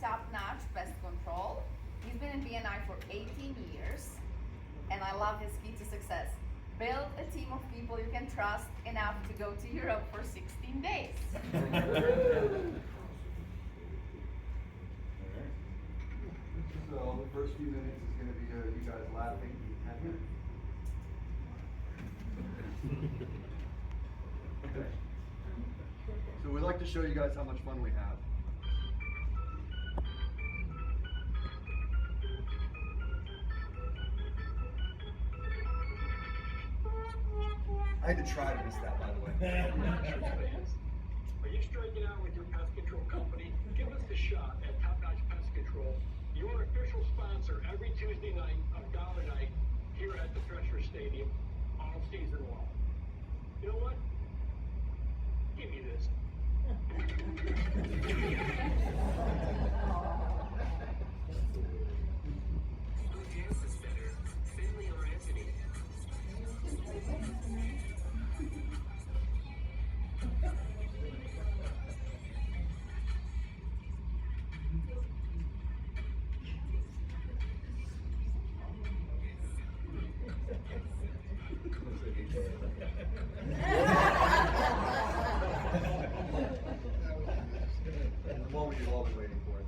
Notch Pest Control. He's been in BNI for 18 years, and I love his key to success. Build a team of people you can trust enough to go to Europe for 16 days. So the first few minutes is going to be you guys laughing. Okay. So we'd like to show you guys how much fun we have. I had to try to miss that, by the way. Are you striking out with your pest control company? Give us a shot at Top Notch Pest Control, your official sponsor every Tuesday night of Dollar Night here at the Thresher Stadium all season long. You know what? Give me this. Who dances better, Finley or Anthony? The moment you've all been waiting for.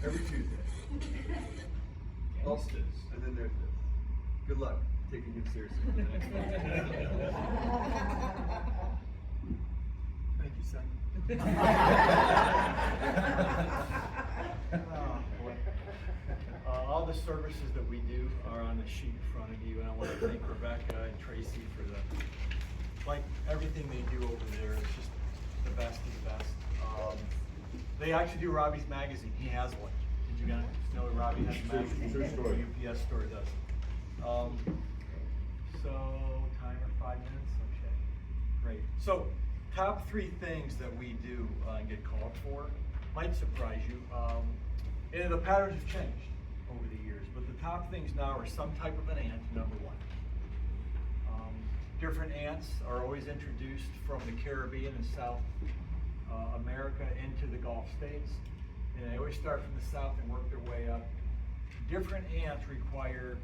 Every Tuesday. Else this, and then there's this. Good luck taking him seriously. Thank you, son. Oh, boy. All the services that we do are on the sheet in front of you, and I want to thank Rebecca and Tracy for like everything they do over there. It's just the best of the best. They actually do Robbie's magazine. He has one. Did you guys know Robbie has a magazine? True story. UPS store does. So timer 5 minutes. Okay, great. So top 3 things that we do and get called for might surprise you. And the patterns have changed over the years, but the top things now are some type of an ant, number 1. Different ants are always introduced from the Caribbean and South America into the Gulf states, and they always start from the south and work their way up. Different ants require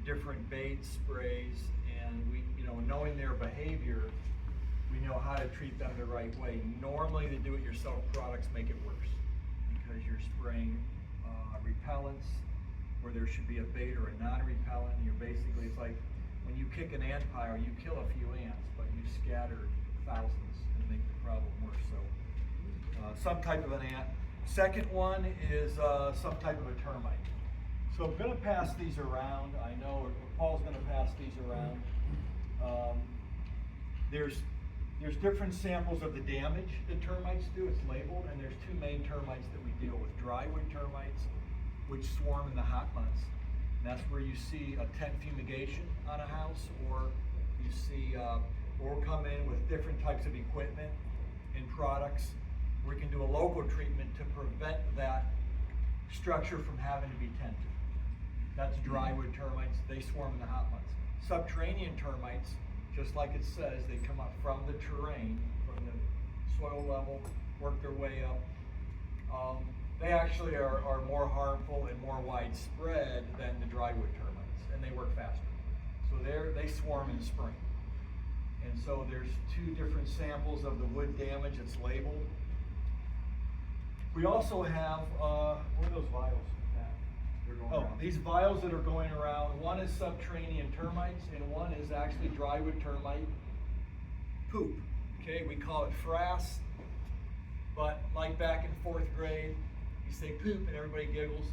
different baits, sprays, and we, knowing their behavior, we know how to treat them the right way. Normally, the do-it-yourself products make it worse because you're spraying repellents where there should be a bait or a non-repellent. And it's like when you kick an ant pile, you kill a few ants, but you scatter thousands and make the problem worse. So some type of an ant. Second one is some type of a termite. So I'm going to pass these around. I know Paul's going to pass these around. There's different samples of the damage that termites do. It's labeled, and there's 2 main termites that we deal with. Drywood termites, which swarm in the hot months. And that's where you see a tent fumigation on a house, or you see, or we'll come in with different types of equipment and products. We can do a local treatment to prevent that structure from having to be tented. That's drywood termites. They swarm in the hot months. Subterranean termites, just like it says, they come up from the terrain, from the soil level, work their way up. They actually are more harmful and more widespread than the drywood termites, and they work faster. So they swarm in spring. And so there's 2 different samples of the wood damage that's labeled. We also have, what are those vials? These vials that are going around, one is subterranean termites and one is actually drywood termite poop. Okay, we call it frass, but like back in 4th grade, you say poop and everybody giggles,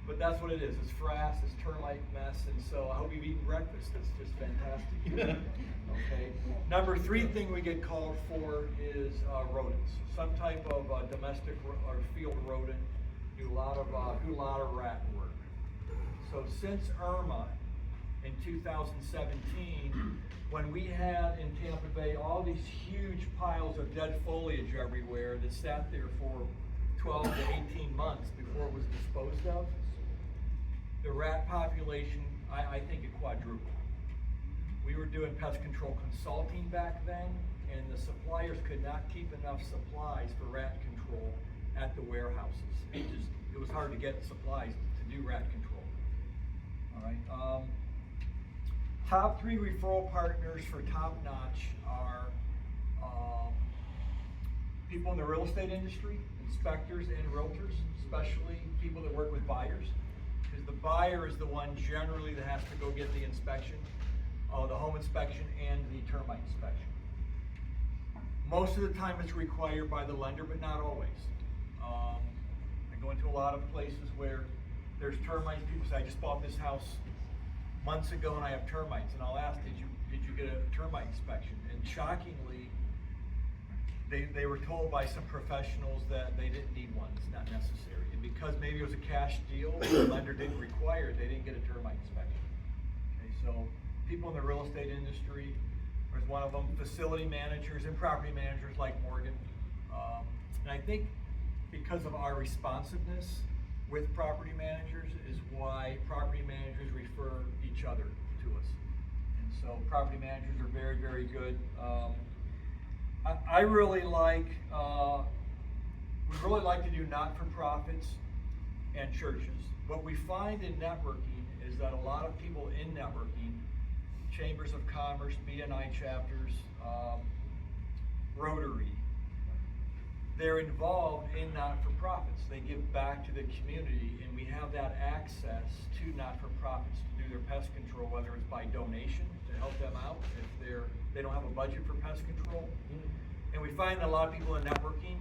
but that's what it is. It's frass, it's termite mess, and so I hope you've eaten breakfast. It's just fantastic. Okay. Number 3 thing we get called for is rodents. Some type of domestic or field rodent. Do a lot of rat work. So since Irma in 2017, when we had in Tampa Bay all these huge piles of dead foliage everywhere that sat there for 12 to 18 months before it was disposed of, the rat population, I think it quadrupled. We were doing pest control consulting back then, and the suppliers could not keep enough supplies for rat control at the warehouses. It was hard to get supplies to do rat control. All right. Top 3 referral partners for Top Notch are people in the real estate industry, inspectors and realtors, especially people that work with buyers, because the buyer is the one generally that has to go get the inspection, the home inspection and the termite inspection. Most of the time it's required by the lender, but not always. I go into a lot of places where there's termites. People say, I just bought this house months ago and I have termites, and I'll ask, did you get a termite inspection? And shockingly, they were told by some professionals that they didn't need one, it's not necessary. And because maybe it was a cash deal, the lender didn't require it, they didn't get a termite inspection. Okay, so people in the real estate industry, there's one of them, facility managers and property managers like Morgan. And I think because of our responsiveness with property managers is why property managers refer each other to us. And so property managers are very, very good. I really like, we really like to do not-for-profits and churches. What we find in networking is that a lot of people in networking, chambers of commerce, BNI chapters, Rotary, they're involved in not-for-profits. They give back to the community, and we have that access to not-for-profits to do their pest control, whether it's by donation to help them out if they don't have a budget for pest control. And we find that a lot of people in networking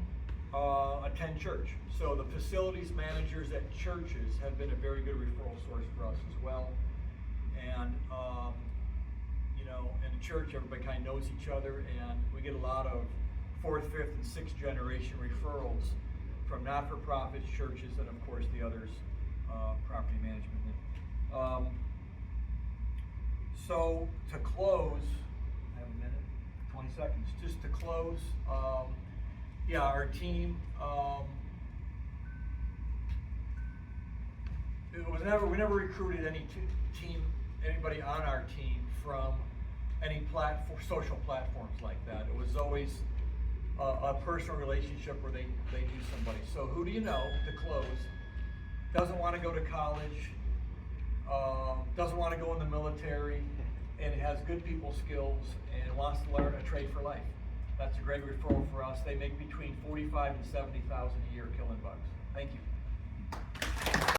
attend church. So the facilities managers at churches have been a very good referral source for us as well. And you know, in the church, everybody kind of knows each other, and we get a lot of 4th, 5th, and 6th generation referrals from not-for-profits, churches, and of course the others, property management. So to close, I have a minute, 20 seconds, just to close, yeah, our team, we never recruited anybody on our team from any social platforms like that. It was always a personal relationship where they knew somebody. So who do you know, to close, doesn't want to go to college, doesn't want to go in the military, and has good people skills and wants to learn a trade for life? That's a great referral for us. They make between $45,000 and $70,000 a year killing bugs. Thank you.